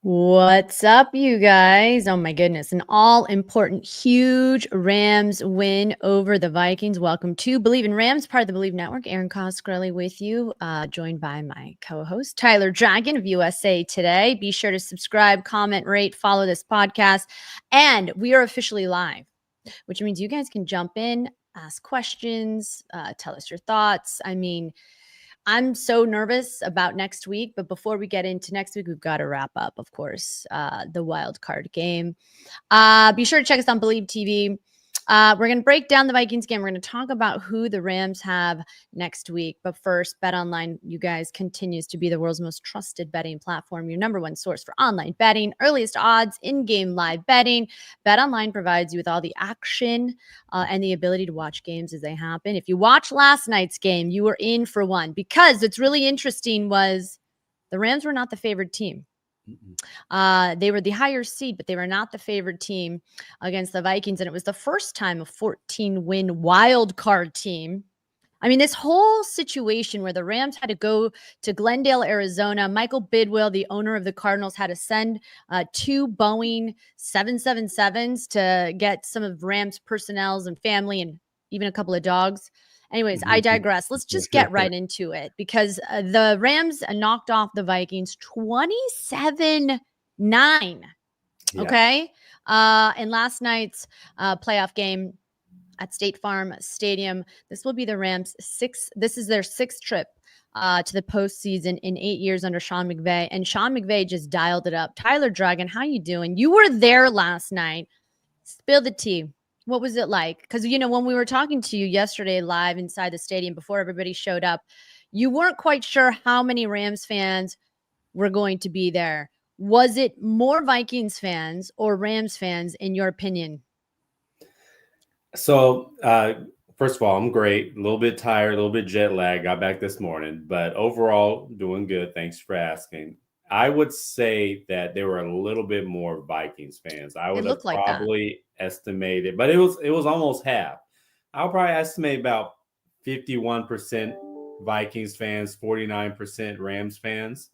What's up, you guys? Oh my goodness. An all-important, huge Rams win over the Vikings. Welcome to Bleav in Rams, part of the Bleav Network. Erin Coscarelli with you, joined by my co-host, Tyler Dragon of USA Today. Be sure to subscribe, comment, rate, follow this podcast. And we are officially live, which means you guys can jump in, ask questions, tell us your thoughts. I'm so nervous about next week, but before we get into next week, we've got to wrap up, of course, the wild card game. Be sure to check us on Bleav TV. We're going to break down the Vikings game. We're going to talk about who the Rams have next week. But first, BetOnline, you guys, continues to be the world's most trusted betting platform, your number one source for online betting, earliest odds, in-game live betting. BetOnline provides you with all the action and the ability to watch games as they happen. If you watch last night's game, you were in for one, because what's really interesting was the Rams were not the favored team. They were the higher seed, but they were not the favored team against the Vikings. And it was the first time a 14-win wild card team. I mean, this whole situation where the Rams had to go to Glendale, Arizona. Michael Bidwill, the owner of the Cardinals, had to send 2 Boeing 777s to get some of Rams personnel and family and even a couple of dogs. Anyways, I digress. Let's just get right into it, because the Rams knocked off the Vikings 27-9. Okay. In last night's playoff game at State Farm Stadium, this will be the Rams' this is their 6th trip to the postseason in 8 years under Sean McVay. And Sean McVay just dialed it up. Tyler Dragon, how you doing? You were there last night. Spill the tea. What was it like? Because, when we were talking to you yesterday live inside the stadium before everybody showed up, you weren't quite sure how many Rams fans were going to be there. Was it more Vikings fans or Rams fans, in your opinion? So, first of all, I'm great. A little bit tired, a little bit jet lag. Got back this morning, but overall, doing good. Thanks for asking. I would say that there were a little bit more Vikings fans. I would have probably estimated, but it was almost half. I'll probably estimate about 51% Vikings fans, 49% Rams fans.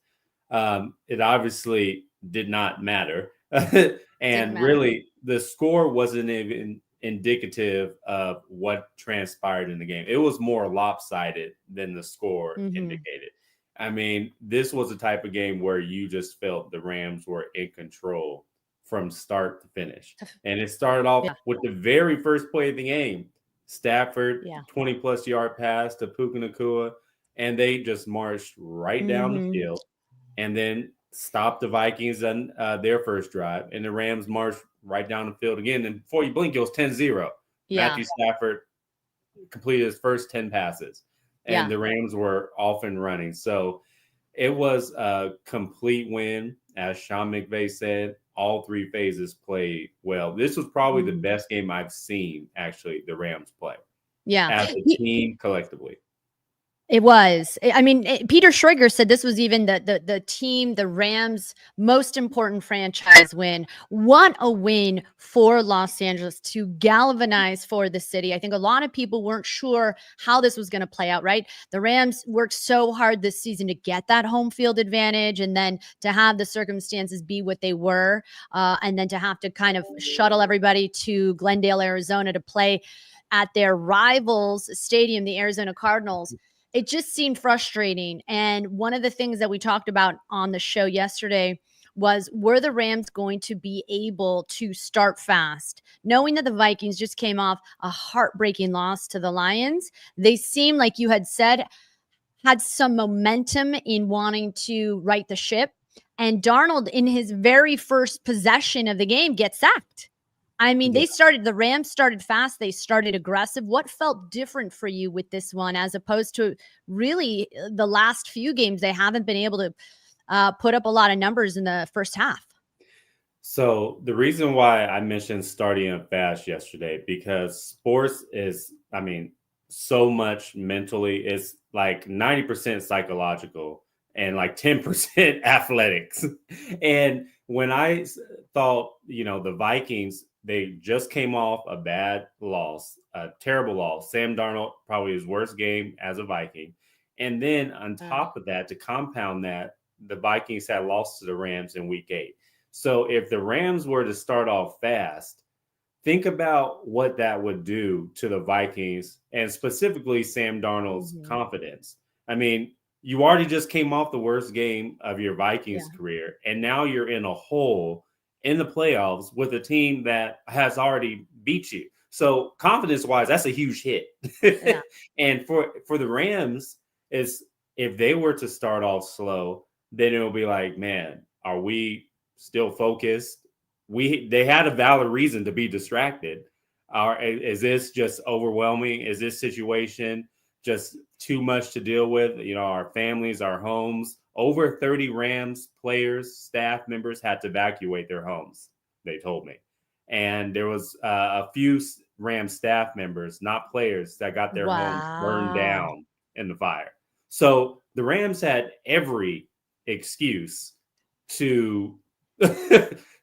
It obviously did not matter. And really, the score wasn't even indicative of what transpired in the game. It was more lopsided than the score indicated. I mean, this was a type of game where you just felt the Rams were in control from start to finish. And it started off with the very first play of the game. Stafford, 20-plus yard pass to Puka Nacua, and they just marched right down the field and then stopped the Vikings on their first drive. And the Rams marched right down the field again. And before you blink, it was 10-0. Matthew Stafford completed his first 10 passes. And the Rams were off and running. So it was a complete win. As Sean McVay said, all 3 phases played well. This was probably the best game I've seen, actually, the Rams play. As a team collectively. It was. I mean, Peter Schrager said this was even the team, the Rams' most important franchise win. What a win for Los Angeles to galvanize for the city. I think a lot of people weren't sure how this was going to play out, right? The Rams worked so hard this season to get that home field advantage, and then to have the circumstances be what they were, and then to have to kind of shuttle everybody to Glendale, Arizona to play at their rivals' stadium, the Arizona Cardinals. It just seemed frustrating. And one of the things that we talked about on the show yesterday was, were the Rams going to be able to start fast? Knowing that the Vikings just came off a heartbreaking loss to the Lions, they seemed, like you had said, had some momentum in wanting to right the ship. And Darnold, in his very first possession of the game, gets sacked. I mean, the Rams started fast. They started aggressive. What felt different for you with this one, as opposed to really the last few games? They haven't been able to put up a lot of numbers in the first half. So the reason why I mentioned starting up fast yesterday, because sports is, so much mentally. It's like 90% psychological and like 10% athletics. And when I thought, the Vikings, they just came off a bad loss, a terrible loss. Sam Darnold, probably his worst game as a Viking. And then on top of that, to compound that, the Vikings had lost to the Rams in week 8. So if the Rams were to start off fast, think about what that would do to the Vikings and specifically Sam Darnold's Mhm. confidence. I mean, you already just came off the worst game of your Yeah. Vikings career, and now you're in a hole in the playoffs with a team that has already beat you. So confidence wise, that's a huge hit. Yeah. And for the Rams, is if they were to start off slow, then it'll be like, man, are we still focused? They had a valid reason to be distracted. Is this just overwhelming? Is this situation just too much to deal with? You know, our families, our homes. Over 30 Rams players, staff members had to evacuate their homes, they told me. And there was a few Rams staff members, not players, that got their homes burned Wow. down in the fire. So the Rams had every excuse to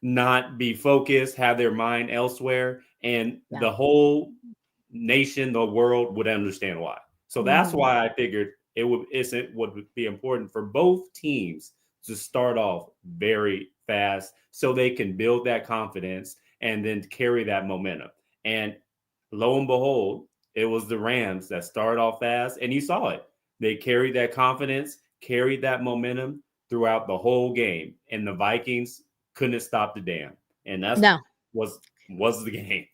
not be focused, have their mind elsewhere, and Yeah. the whole nation, the world would understand why. So that's Mhm. why I figured it would be important for both teams to start off very fast so they can build that confidence and then carry that momentum. And lo and behold, it was the Rams that started off fast, and you saw it. They carried that confidence, carried that momentum throughout the whole game, and the Vikings couldn't stop the dam, and that's No. was the game.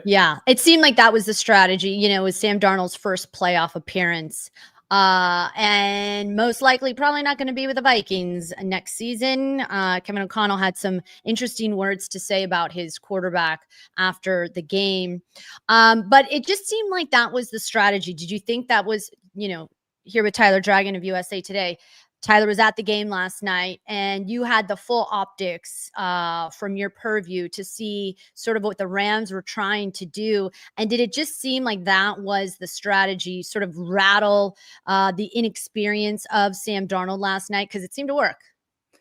Yeah, it seemed like that was the strategy. It was Sam Darnold's first playoff appearance. And most likely probably not going to be with the Vikings next season. Kevin O'Connell had some interesting words to say about his quarterback after the game. But it just seemed like that was the strategy. Did you think that was, here with Tyler Dragon of USA Today? Tyler was at the game last night, and you had the full optics from your purview to see sort of what the Rams were trying to do. And did it just seem like that was the strategy, sort of rattle the inexperience of Sam Darnold last night? Because it seemed to work.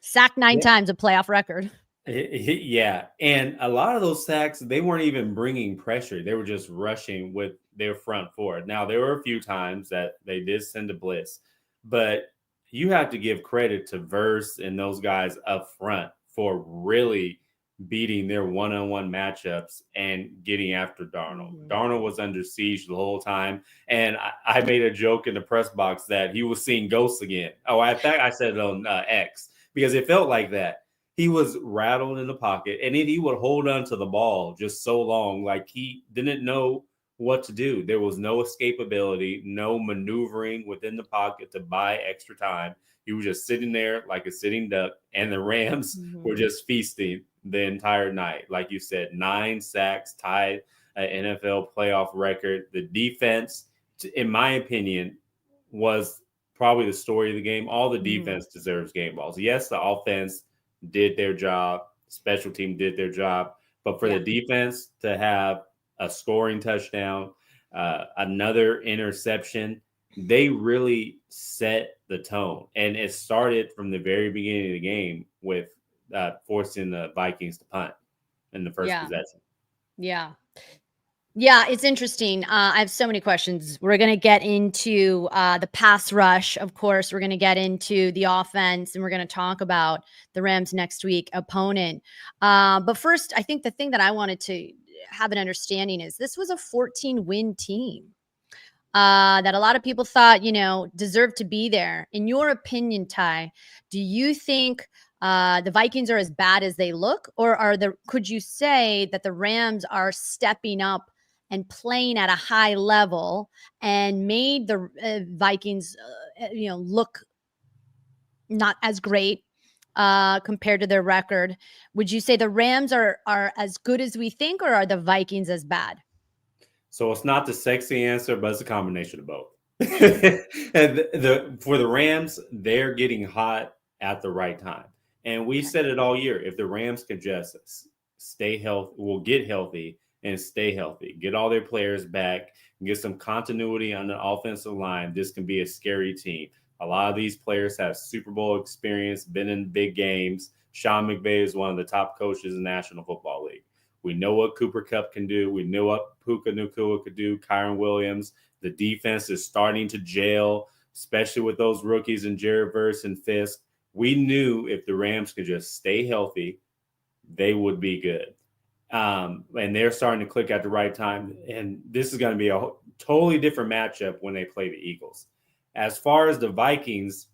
Sacked 9 Yeah. times, a playoff record. Yeah, and a lot of those sacks, they weren't even bringing pressure. They were just rushing with their front four. Now, there were a few times that they did send a blitz, but you have to give credit to Verse and those guys up front for really beating their one-on-one matchups and getting after Darnold. Mhm. Darnold was under siege the whole time, and I made a joke in the press box that he was seeing ghosts again. Oh, in fact, I said it on X because it felt like that. He was rattled in the pocket, and then he would hold on to the ball just so long, like he didn't know what to do. There was no escapability, no maneuvering within the pocket to buy extra time. He was just sitting there like a sitting duck, and the Rams were Mhm. just feasting the entire night. Like you said, 9 sacks, tied an NFL playoff record. The defense, in my opinion, was probably the story of the game. All the Mhm. defense deserves game balls. Yes, the offense did their job, special team did their job, but for the Yeah. defense to have a scoring touchdown, another interception, they really set the tone. And it started from the very beginning of the game with forcing the Vikings to punt in the first Yeah. possession. Yeah. Yeah, it's interesting. I have so many questions. We're going to get into the pass rush, of course. We're going to get into the offense, and we're going to talk about the Rams next week opponent. But first, I think the thing that I wanted to have an understanding is this was a 14-win team that a lot of people thought, deserved to be there. In your opinion, Ty, do you think the Vikings are as bad as they look, or could you say that the Rams are stepping up and playing at a high level and made the Vikings, look not as great compared to their record? Would you say the Rams are as good as we think, or are the Vikings as bad? So it's not the sexy answer, but it's a combination of both. And for the Rams, they're getting hot at the right time. And we Okay. said it all year. If the Rams could just stay healthy, will get healthy and stay healthy, get all their players back, and get some continuity on the offensive line, this can be a scary team. A lot of these players have Super Bowl experience, been in big games. Sean McVay is one of the top coaches in the National Football League. We know what Cooper Kupp can do. We know what Puka Nacua could do. Kyron Williams. The defense is starting to gel, especially with those rookies in Jared Verse and Fisk. we knew if the Rams could just stay healthy, they would be good. And they're starting to click at the right time. And this is going to be a totally different matchup when they play the Eagles. As far as the Vikings,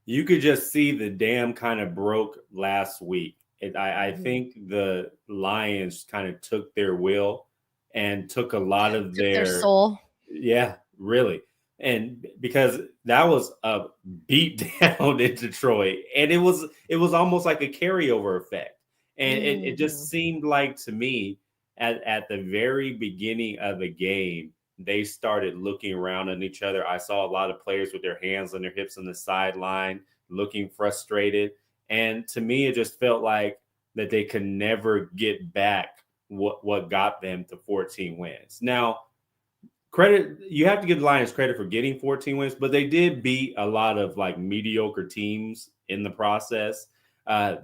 you could just see the dam kind of broke last week. I think the Lions kind of took their will and took a lot of Took their their, soul. yeah, really. And because that was a beat down in Detroit, and it was almost like a carryover effect. And it Mhm. just seemed like to me at the very beginning of the game, they started looking around at each other. I saw a lot of players with their hands on their hips on the sideline, looking frustrated. And to me, it just felt like that they could never get back what got them to 14 wins. Now, credit, you have to give the Lions credit for getting 14 wins, but they did beat a lot of like mediocre teams in the process.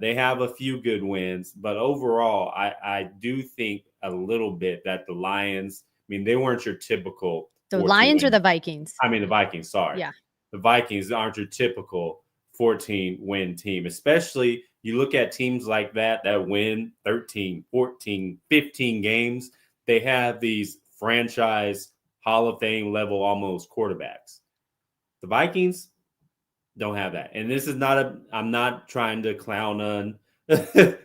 They have a few good wins, but overall, I do think a little bit that the Lions, I mean, they weren't your typical The 14 Lions or win. the Vikings? I mean, the Vikings, sorry. Yeah. The Vikings aren't your typical 14 win team, especially you look at teams like that win 13, 14, 15 games. They have these franchise Hall of Fame level almost quarterbacks. The Vikings don't have that. And this is not I'm not trying to clown on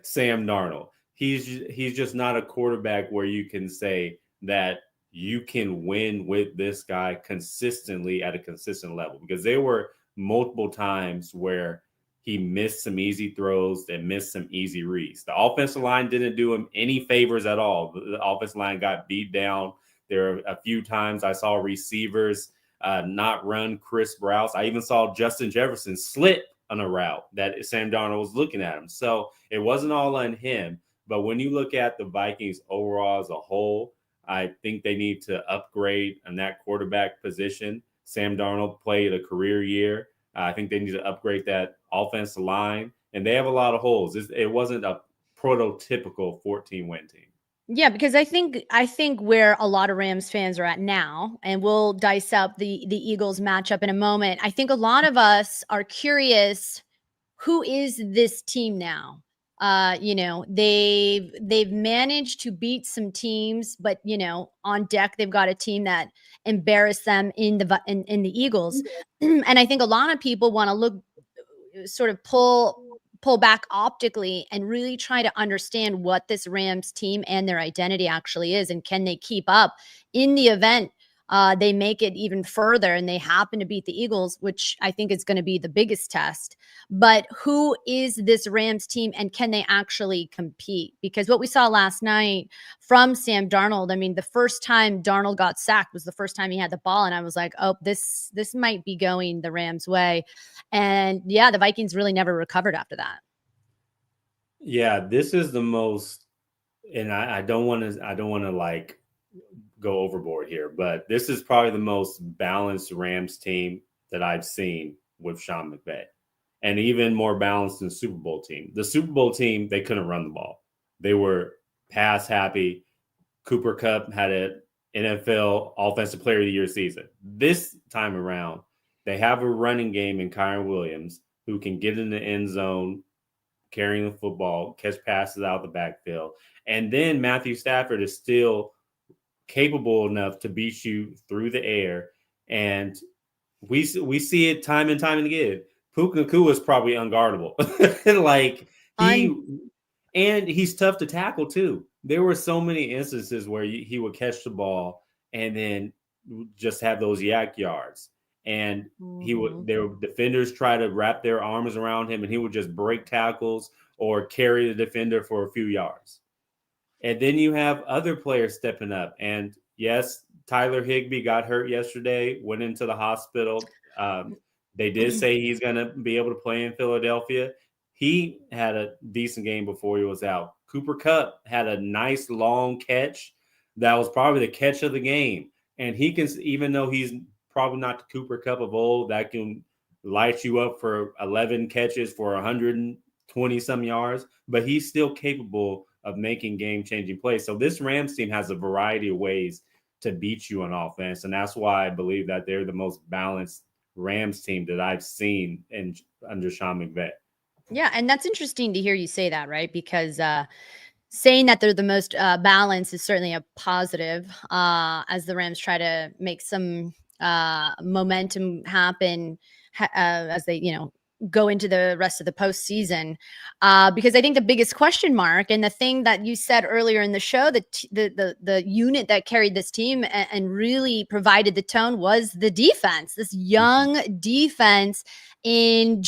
Sam Darnold. He's just not a quarterback where you can say that you can win with this guy consistently at a consistent level, because there were multiple times where he missed some easy throws and missed some easy reads. The offensive line didn't do him any favors at all. The offensive line got beat down. There are a few times I saw receivers not run crisp routes. I even saw Justin Jefferson slip on a route that Sam Darnold was looking at him. So it wasn't all on him. But when you look at the Vikings overall as a whole, I think they need to upgrade on that quarterback position. Sam Darnold played a career year. I think they need to upgrade that offensive line. And they have a lot of holes. It wasn't a prototypical 14-win team. Yeah, because I think where a lot of Rams fans are at now, and we'll dice up the Eagles matchup in a moment. I think a lot of us are curious, who is this team now? They've managed to beat some teams, but on deck they've got a team that embarrassed them in the Eagles. And I think a lot of people want to look, sort of pull back optically and really try to understand what this Rams team and their identity actually is, and can they keep up in the event they make it even further and they happen to beat the Eagles, which I think is going to be the biggest test. But who is this Rams team, and can they actually compete? Because what we saw last night from Sam Darnold, I mean, the first time Darnold got sacked was the first time he had the ball, and I was like, oh, this might be going the Rams' way. And yeah, the Vikings really never recovered after that. Yeah, this is the most, and I don't want to like go overboard here, but this is probably the most balanced Rams team that I've seen with Sean McVay, and even more balanced than the Super Bowl team. The Super Bowl team, they couldn't run the ball. They were pass happy. Cooper Kupp had an NFL Offensive Player of the Year season. This time around, they have a running game in Kyren Williams who can get in the end zone, carrying the football, catch passes out of the backfield. And then Matthew Stafford is still capable enough to beat you through the air. And we see it time and time and again. Puka Nakua is probably unguardable. Like he Un- and he's tough to tackle too. There were so many instances where he would catch the ball and then just have those yak yards. And Mhm. their defenders try to wrap their arms around him, and he would just break tackles or carry the defender for a few yards. And then you have other players stepping up. And yes, Tyler Higbee got hurt yesterday, went into the hospital. They did say he's going to be able to play in Philadelphia. He had a decent game before he was out. Cooper Kupp had a nice long catch that was probably the catch of the game. And he can, even though he's probably not the Cooper Kupp of old that can light you up for 11 catches for 120 some yards, but he's still capable of making game-changing plays. So this Rams team has a variety of ways to beat you on offense, and that's why I believe that they're the most balanced Rams team that I've seen under Sean McVay. Yeah, and that's interesting to hear you say that, right? Because saying that they're the most balanced is certainly a positive as the Rams try to make some momentum happen as they, go into the rest of the postseason. Because I think the biggest question mark and the thing that you said earlier in the show, the unit that carried this team and really provided the tone was the defense, this young defense in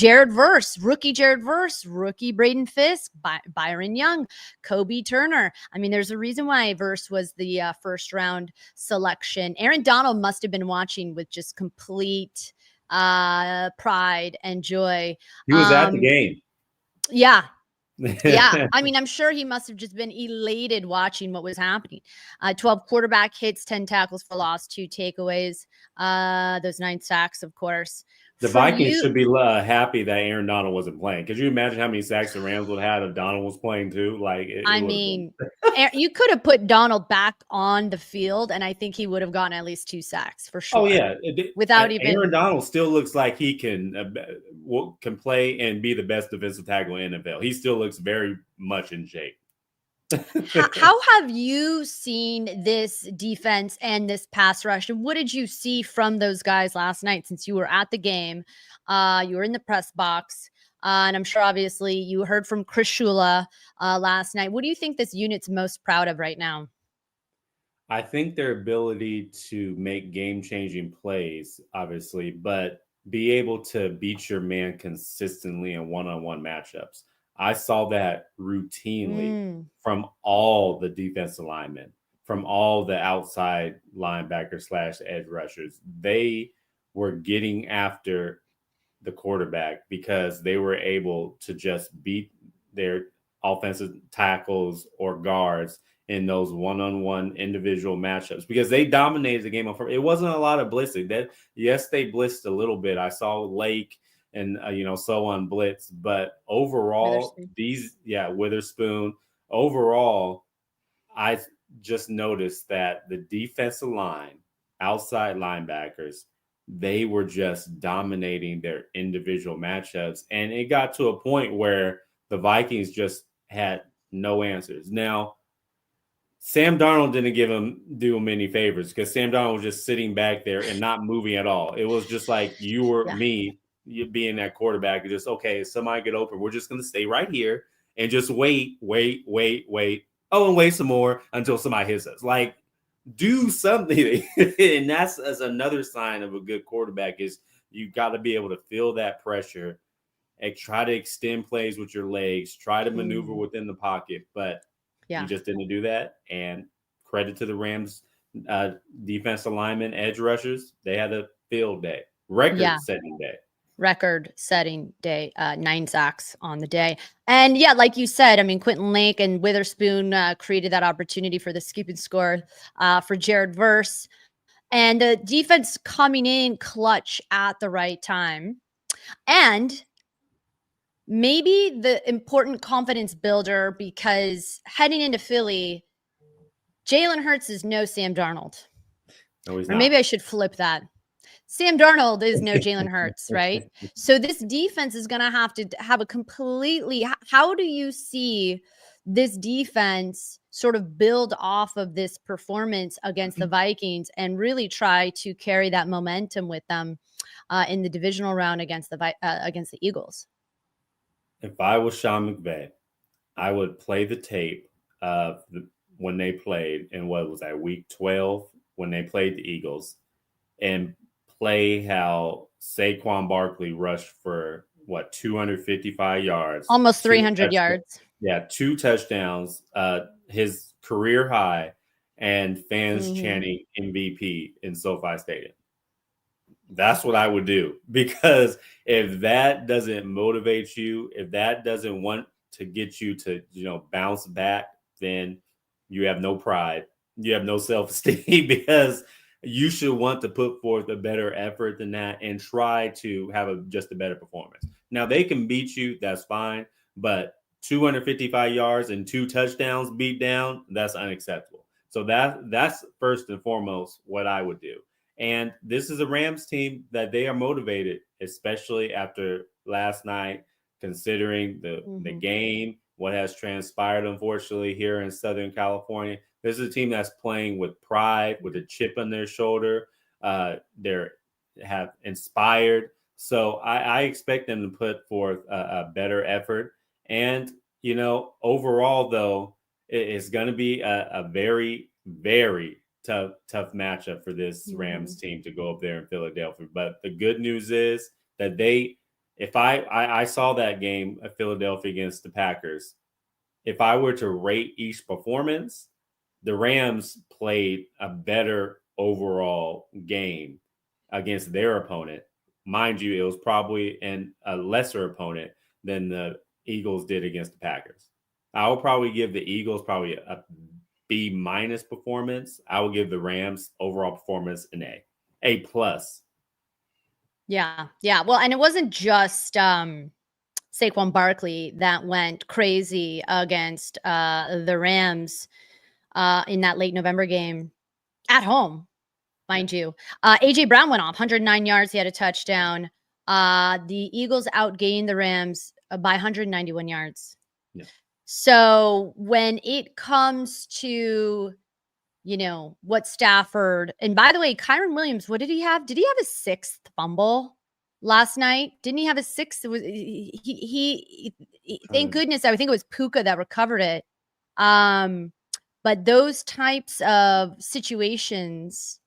rookie Jared Verse, rookie Braden Fisk, Byron Young, Kobe Turner. I mean, there's a reason why Verse was the first round selection. Aaron Donald must have been watching with just complete pride and joy. He was at the game. Yeah. Yeah. I mean, I'm sure he must have just been elated watching what was happening. 12 quarterback hits, 10 tackles for loss, 2 takeaways, those 9 sacks, of course. The Vikings should be happy that Aaron Donald wasn't playing. Could you imagine how many sacks the Rams would have had if Donald was playing too? Like, I mean, you could have put Donald back on the field, and I think he would have gotten at least 2 sacks for sure. Oh yeah, without even Aaron Donald still looks like he can play and be the best defensive tackle in the NFL. He still looks very much in shape. How have you seen this defense and this pass rush? And what did you see from those guys last night since you were at the game? You were in the press box. And I'm sure, obviously, you heard from Chris Shula last night. What do you think this unit's most proud of right now? I think their ability to make game-changing plays, obviously, but be able to beat your man consistently in one-on-one matchups. I saw that routinely from all the defensive linemen, from all the outside linebackers / edge rushers. They were getting after the quarterback because they were able to just beat their offensive tackles or guards in those one-on-one individual matchups because they dominated the game. It wasn't a lot of blitzing. Yes, they blitzed a little bit. I saw Lake and so on blitz, but overall, Witherspoon. Overall, I just noticed that the defensive line, outside linebackers, they were just dominating their individual matchups, and it got to a point where the Vikings just had no answers. Now, Sam Darnold didn't do him any favors because Sam Darnold was just sitting back there and not moving at all. It was just like you or me, you being that quarterback, just, okay, if somebody get open, we're just going to stay right here and just wait. Oh, and wait some more until somebody hits us. Like, do something. And that's as another sign of a good quarterback is you got to be able to feel that pressure and try to extend plays with your legs, try to maneuver within the pocket, but you just didn't do that. And credit to the Rams defensive linemen, edge rushers. They had a field day, record-setting day. Record-setting day, 9 sacks on the day. And like you said, I mean, Quentin Lake and Witherspoon created that opportunity for the scoop and score for Jared Verse. And the defense coming in clutch at the right time. And maybe the important confidence builder, because heading into Philly, Jalen Hurts is no Sam Darnold. No, he's or not. Maybe I should flip that. Sam Darnold is no Jalen Hurts, right? So this defense is going to have a completely – how do you see this defense sort of build off of this performance against the Vikings and really try to carry that momentum with them in the divisional round against the Eagles? If I was Sean McVay, I would play the tape of when they played in what was that, week 12 when they played the Eagles, and play how Saquon Barkley rushed for 255 yards, almost 300 yards. Yeah, 2 touchdowns, his career high, and fans chanting MVP in SoFi Stadium. That's what I would do, because if that doesn't motivate you, if that doesn't want to get you to, bounce back, then you have no pride. You have no self-esteem, because you should want to put forth a better effort than that and try to have just a better performance. Now, they can beat you. That's fine. But 255 yards and 2 touchdowns beat down, that's unacceptable. So that's first and foremost what I would do. And this is a Rams team that they are motivated, especially after last night, considering the game, what has transpired, unfortunately, here in Southern California. This is a team that's playing with pride, with a chip on their shoulder. They're have inspired. So I expect them to put forth a better effort. And, overall, though, it's going to be a very, very tough matchup for this Rams team to go up there in Philadelphia. But the good news is that if I saw that game of Philadelphia against the Packers, if I were to rate each performance, the Rams played a better overall game against their opponent. Mind you, it was probably a lesser opponent than the Eagles did against the Packers. I will probably give the Eagles probably a B minus performance. I will give the Rams overall performance an A plus. Yeah. Well, and it wasn't just Saquon Barkley that went crazy against the Rams in that late November game at home, mind you. AJ Brown went off 109 yards. He had a touchdown. The Eagles outgained the Rams by 191 yards. Yeah. So when it comes to, what Stafford, and by the way, Kyren Williams, what did he have? Did he have a sixth fumble last night? Didn't he have a sixth? It was he thank goodness. I think it was Puka that recovered it. But those types of situations,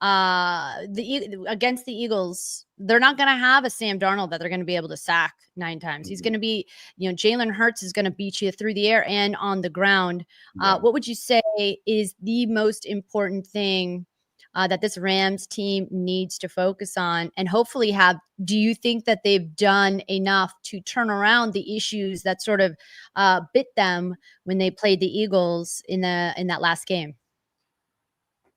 against the Eagles, they're not going to have a Sam Darnold that they're going to be able to sack 9 times. He's going to be, Jalen Hurts is going to beat you through the air and on the ground. What would you say is the most important thing that this Rams team needs to focus on and hopefully do you think that they've done enough to turn around the issues that sort of bit them when they played the Eagles in that last game?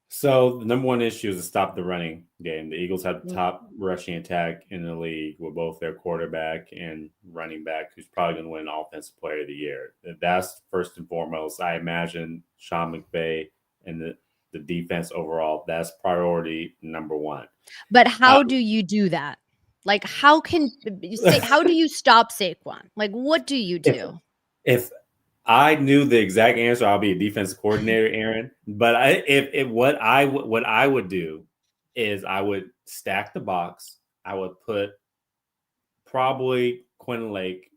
So the number one issue is to stop the running game. The Eagles have the top rushing attack in the league with both their quarterback and running back, who's probably going to win Offensive Player of the Year. That's first and foremost. I imagine Sean McVay and the defense overall, that's priority number one. But how do you do that? Like, how do you stop Saquon? Like, what do you do? If I knew the exact answer, I'll be a defensive coordinator, Erin. But what I would do is I would stack the box. I would put probably Quinn Lake,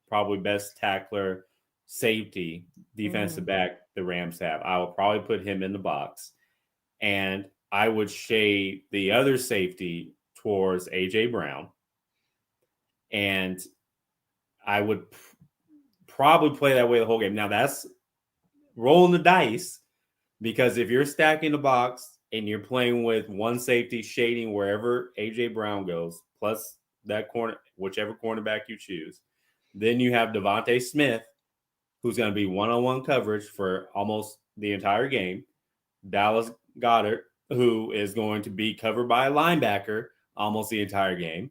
probably best tackler, safety, defensive back the Rams have. I would probably put him in the box, and I would shade the other safety towards AJ Brown, and I would probably play that way the whole game. Now that's rolling the dice, because if you're stacking the box and you're playing with one safety shading wherever AJ Brown goes, plus that corner, whichever cornerback you choose, then you have Devontae Smith, who's going to be one-on-one coverage for almost the entire game. Dallas Goedert, who is going to be covered by a linebacker almost the entire game.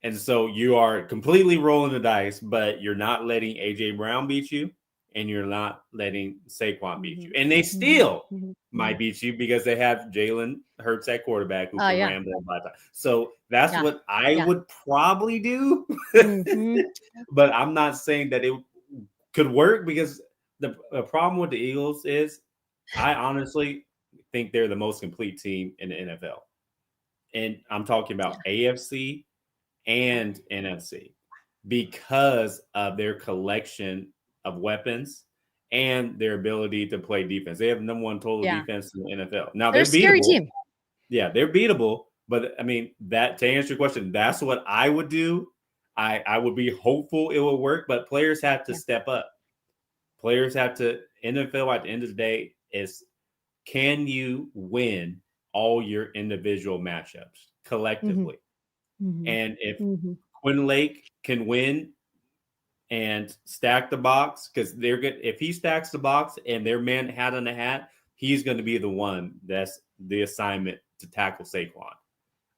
And so you are completely rolling the dice, but you're not letting AJ Brown beat you, and you're not letting Saquon beat you. And they still might beat you because they have Jalen Hurts at quarterback who can ram them by time. So that's what I would probably do. But I'm not saying that it could work, because the problem with the Eagles is I honestly think they're the most complete team in the NFL. And I'm talking about AFC and NFC, because of their collection of weapons and their ability to play defense. They have number one total defense in the NFL. Now they're a scary team. Yeah, they're beatable. But I mean, that to answer your question, that's what I would do. I would be hopeful it will work, but players have to step up. Players have to, NFL at the end of the day is, can you win all your individual matchups collectively? And if Quinn Lake can win and stack the box, because they're good. If he stacks the box and their man hat on the hat, he's going to be the one that's the assignment to tackle Saquon.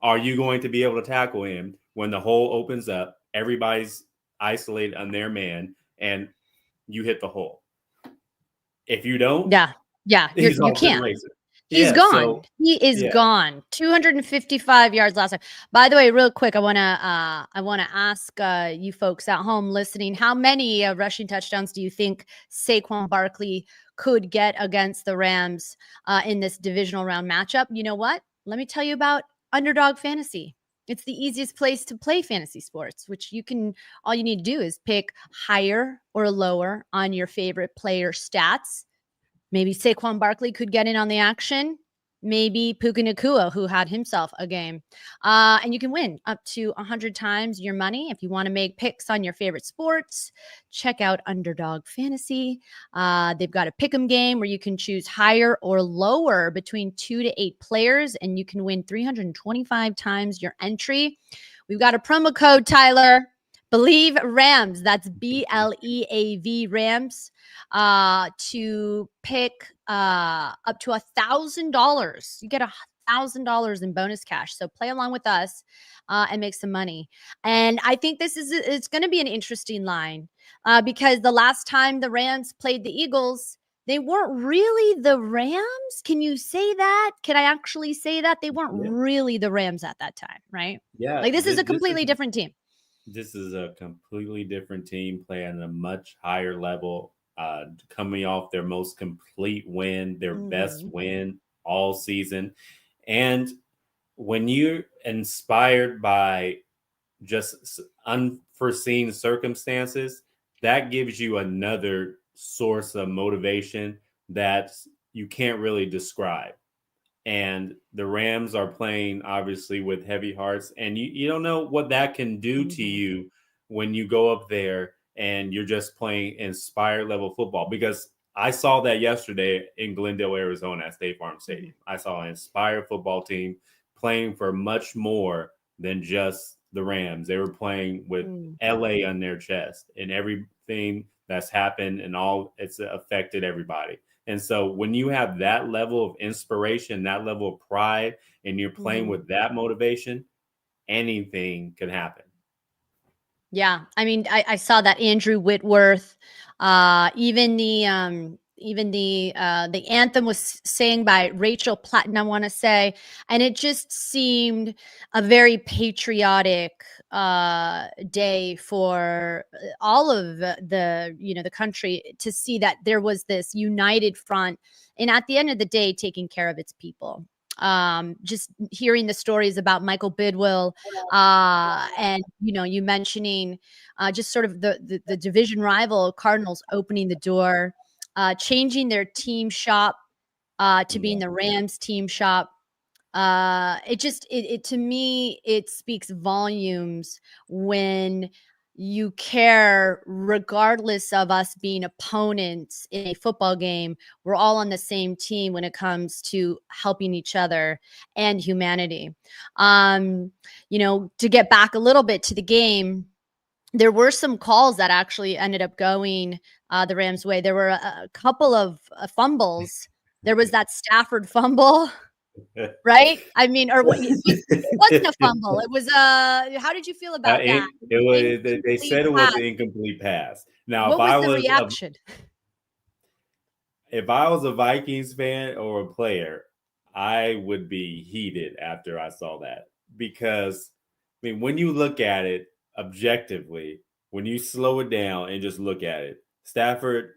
Are you going to be able to tackle him when the hole opens up, everybody's isolated on their man, and you hit the hole? If you don't, you can't. He's Yeah. gone. So He is yeah, gone. 255 yards last time. By the way, real quick, I wanna ask you folks at home listening, how many rushing touchdowns do you think Saquon Barkley could get against the Rams in this divisional round matchup? You know what? Let me tell you about Underdog Fantasy. It's the easiest place to play fantasy sports, which all you need to do is pick higher or lower on your favorite player stats. Maybe Saquon Barkley could get in on the action. Maybe Puka Nacua, who had himself a game. And you can win up to 100 times your money. If you want to make picks on your favorite sports, check out Underdog Fantasy. They've got a pick'em game where you can choose higher or lower between 2 to 8 players, and you can win 325 times your entry. We've got a promo code, Tyler. Bleav Rams. That's BLEAV Rams. To pick up to $1,000. You get $1,000 in bonus cash. So play along with us and make some money. And I think it's going to be an interesting line because the last time the Rams played the Eagles, they weren't really the Rams. Can you say that? Can I actually say that? They weren't yeah, really the Rams at that time, right? yeah. Like this is a completely different team. This is a completely different team playing at a much higher level, coming off their most complete win, their best Mhm. win all season. And when you're inspired by just unforeseen circumstances, that gives you another source of motivation that you can't really describe. And the Rams are playing obviously with heavy hearts, and you don't know what that can do to Mhm. you when you go up there and you're just playing inspired level football. Because I saw that yesterday in Glendale, Arizona at State Farm Mhm. Stadium. I saw an inspired football team playing for much more than just the Rams. They were playing with Mm. LA on their chest and everything that's happened and all it's affected everybody. And so when you have that level of inspiration, that level of pride, and you're playing Mhm. with that motivation, anything can happen. Yeah, I mean, I saw that Andrew Whitworth, even the anthem was sang by Rachel Platten, I want to say, and it just seemed a very patriotic day for all of the country to see that there was this united front, and at the end of the day, taking care of its people. Just hearing the stories about Michael Bidwill and you mentioning just sort of the division rival Cardinals opening the door, changing their team shop to being Yeah. the Rams team shop. It to me it speaks volumes when you care regardless of us being opponents in a football game. We're all on the same team when it comes to helping each other and humanity. um to get back a little bit to the game, there were some calls that actually ended up going the Rams way. There were a couple of fumbles. There was that Stafford fumble. Right? I mean, or what it wasn't a fumble. It was how did you feel about that? It was an They incomplete said it was pass. an incomplete pass. Now, What was the reaction? if I was a Vikings fan or a player, I would be heated after I saw that because I mean, when you look at it objectively, when you slow it down and just look at it, Stafford,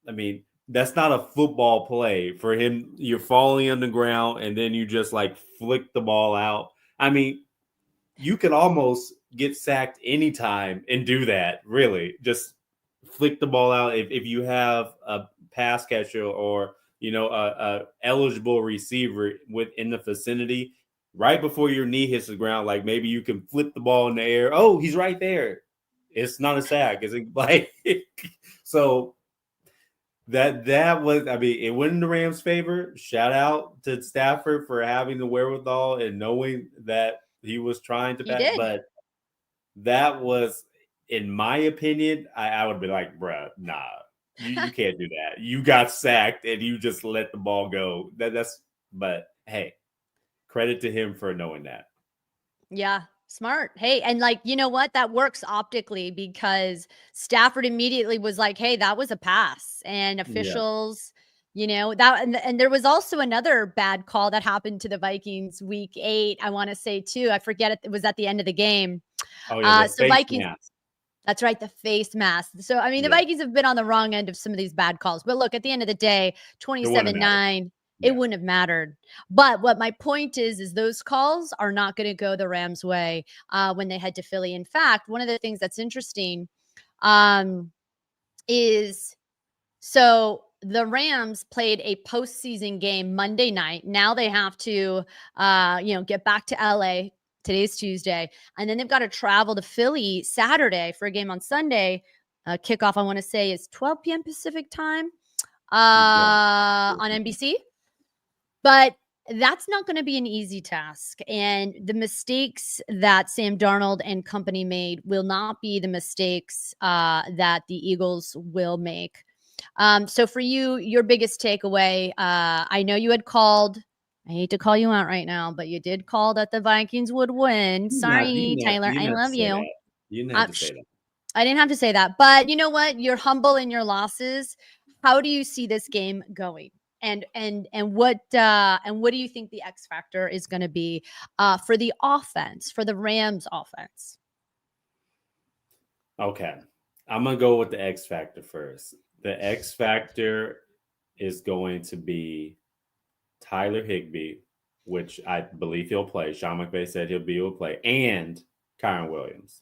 I mean, that's not a football play for him. You're falling on the ground and then you just like flick the ball out. I mean, you could almost get sacked anytime and do that, really. Just flick the ball out if you have a pass catcher or a eligible receiver within the vicinity right before your knee hits the ground, like maybe you can flip the ball in the air. Oh, he's right there. It's not a sack. It's like so that was, I mean, it went in the Rams' favor. Shout out to Stafford for having the wherewithal and knowing that he was trying to He pass, did. but that was, in my opinion, I would be like, bruh, nah, you can't do that. You got sacked and you just let the ball go. But hey, credit to him for knowing that. Yeah, smart. Hey, and like, you know what? That works optically because Stafford immediately was like, "Hey, that was a pass." And Yeah. officials, And there was also another bad call that happened to the Vikings week 8. I want to say too. I forget it was at the end of the game. Oh yeah, the So face Vikings. mask. That's right, the face mask. So I mean, the Yeah, Vikings have been on the wrong end of some of these bad calls. But look, at the end of the day, it wouldn't have mattered. 27-9, it Yeah, wouldn't have mattered. But what my point is those calls are not going to go the Rams' way when they head to Philly. In fact, one of the things that's interesting is so the Rams played a postseason game Monday night. Now they have to, get back to LA. Today's Tuesday. And then they've got to travel to Philly Saturday for a game on Sunday. Kickoff, I want to say, is 12 p.m. Pacific time yeah. on NBC. But that's not going to be an easy task. And the mistakes that Sam Darnold and company made will not be the mistakes that the Eagles will make. So for you, your biggest takeaway, I know you had called. I hate to call you out right now, but you did call that the Vikings would win. Sorry, Tyler. You I didn't have to love say you. that. You didn't have to say that. I didn't have to say that, but you know what? You're humble in your losses. How do you see this game going? And what do you think the X factor is going to be for the offense, for the Rams offense? Okay, I'm gonna go with the X factor first. The X factor is going to be Tyler Higbee, which I believe he'll play. Sean McVay said he'll be able to play, and Kyron Williams.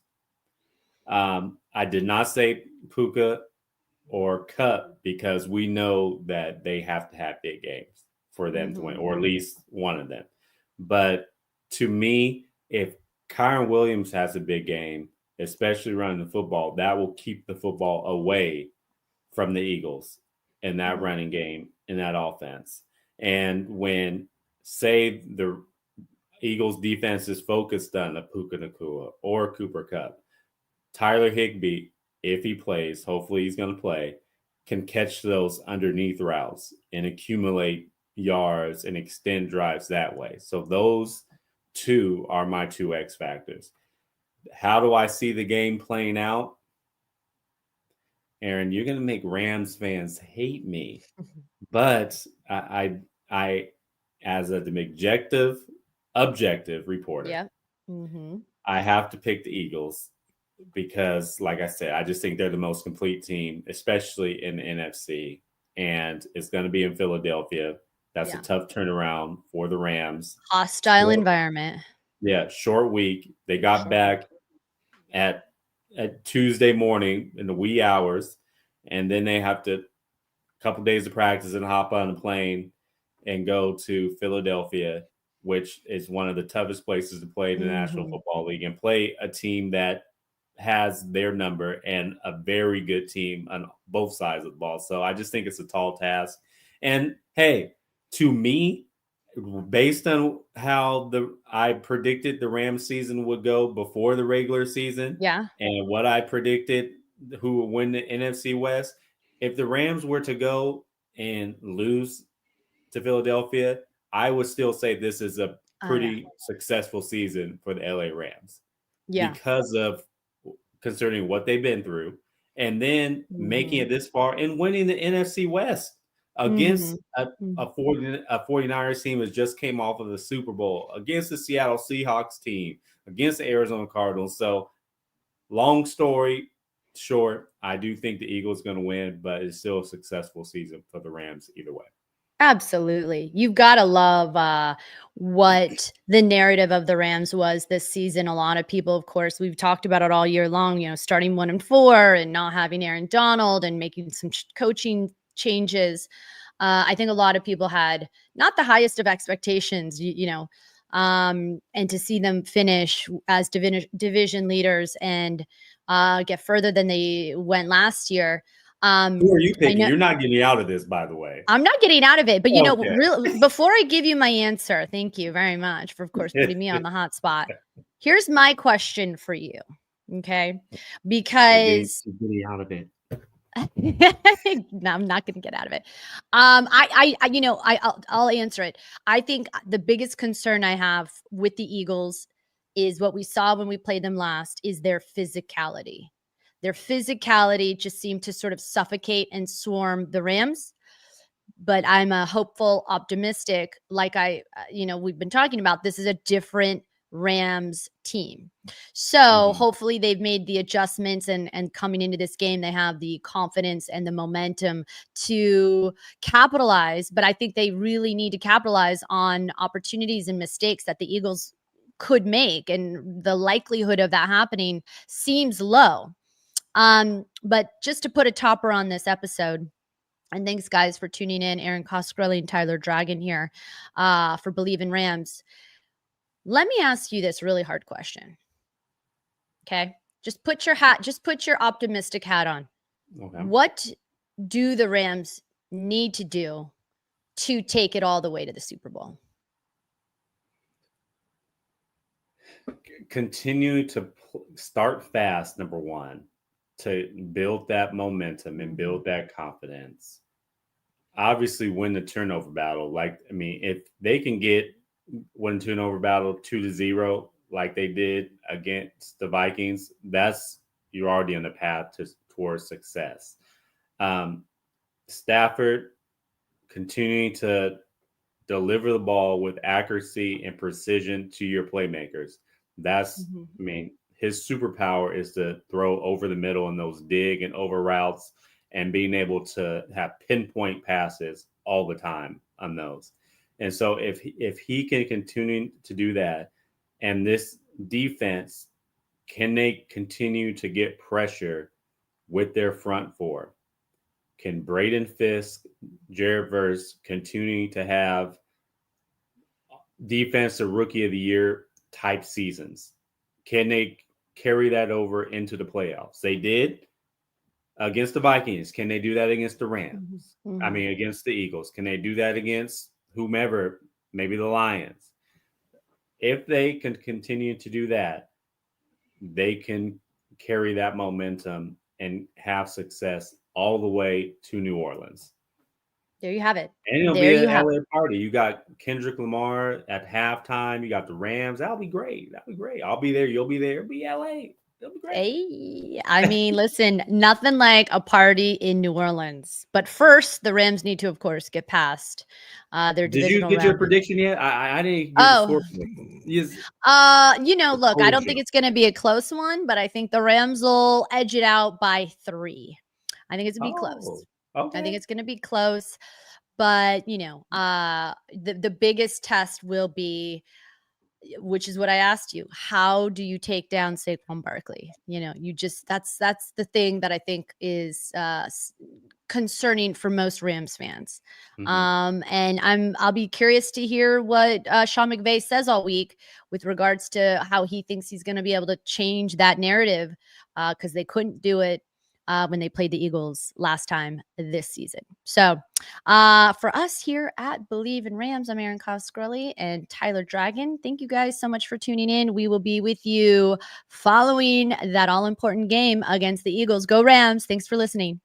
I did not say Puka or Cup because we know that they have to have big games for them to win, or at least one of them. But to me, if Kyron Williams has a big game, especially running the football, that will keep the football away from the Eagles in that running game, in that offense. And when, say, the Eagles defense is focused on the Puka Nacua or Cooper Cup, Tyler Higbee, if he plays, hopefully he's going to play, can catch those underneath routes and accumulate yards and extend drives that way. So those two are my two X factors. How do I see the game playing out? Erin, you're going to make Rams fans hate me, but I as the objective reporter, Yep. Mm-hmm. I have to pick the Eagles because, like I said, I just think they're the most complete team, especially in the NFC. And it's going to be in Philadelphia. That's a tough turnaround for the Rams. Hostile environment. Yeah, short week. They got back at Tuesday morning in the wee hours, and then they have to couple days of practice and hop on a plane and go to Philadelphia, which is one of the toughest places to play in the National Football League and play a team that has their number and a very good team on both sides of the ball. So I just think it's a tall task. And hey, to me, based on how I predicted the Rams season would go before the regular season, and what I predicted who would win the NFC West, if the Rams were to go and lose to Philadelphia, I would still say this is a pretty successful season for the LA Rams because of concerning what they've been through and then making it this far and winning the NFC West against a 49ers team that just came off of the Super Bowl, against the Seattle Seahawks team, against the Arizona Cardinals. So long story short, I do think the Eagles going to win, but it's still a successful season for the Rams either way. Absolutely. You've got to love what the narrative of the Rams was this season. A lot of people, of course, we've talked about it all year long, starting 1-4 and not having Aaron Donald and making some coaching changes. I think a lot of people had not the highest of expectations, and to see them finish as division leaders and get further than they went last year. Who are you picking? You're not getting out of this, by the way. I'm not getting out of it, but really, before I give you my answer, thank you very much for, of course, putting me on the hot spot. Here's my question for you. Okay. Because you're getting out of it. No, I'm not going to get out of it. I'll answer it. I think the biggest concern I have with the Eagles is what we saw when we played them last is their physicality. Their physicality just seemed to sort of suffocate and swarm the Rams. but I'm a hopeful, optimistic. Like we've been talking about, this is a different Rams team. So hopefully they've made the adjustments, and coming into this game, they have the confidence and the momentum to capitalize. But I think they really need to capitalize on opportunities and mistakes that the Eagles could make. And the likelihood of that happening seems low. But just to put a topper on this episode, and thanks, guys, for tuning in. Erin Coscarelli and Tyler Dragon here for Bleav in Rams. Let me ask you this really hard question. Okay? Just put your optimistic hat on. Okay. What do the Rams need to do to take it all the way to the Super Bowl? Continue to start fast, number one, to build that momentum and build that confidence. Obviously, win the turnover battle. If they can win turnover battle 2-0, like they did against the Vikings, you're already on the path towards success. Stafford continuing to deliver the ball with accuracy and precision to your playmakers. His superpower is to throw over the middle in those dig and over routes, and being able to have pinpoint passes all the time on those. And so if he can continue to do that, and this defense, can they continue to get pressure with their front four? Can Braden Fisk, Jared Verse continuing to have defensive rookie of the year type seasons? Can they carry that over into the playoffs? They did against the Vikings. Can they do that against the Rams? Against the Eagles. Can they do that against whomever, maybe the Lions? If they can continue to do that, they can carry that momentum and have success all the way to New Orleans. There you have it. And it'll be an LA party. You got Kendrick Lamar at halftime. You got the Rams. That'll be great. I'll be there. You'll be there. It'll be LA. It'll be great. Hey, listen, nothing like a party in New Orleans. But first, the Rams need to, of course, get past their divisional round. Did you get your prediction yet? I didn't get the score. Look, I don't think it's going to be a close one, but I think the Rams will edge it out by 3. I think it's going to be close. Okay. I think it's going to be close. But, the biggest test will be, which is what I asked you, how do you take down Saquon Barkley? That's the thing that I think is concerning for most Rams fans. And I'll be curious to hear what Sean McVay says all week with regards to how he thinks he's going to be able to change that narrative, because they couldn't do it when they played the Eagles last time this season. So for us here at Bleav in Rams, I'm Erin Coscarelli and Tyler Dragon. Thank you guys so much for tuning in. We will be with you following that all-important game against the Eagles. Go Rams. Thanks for listening.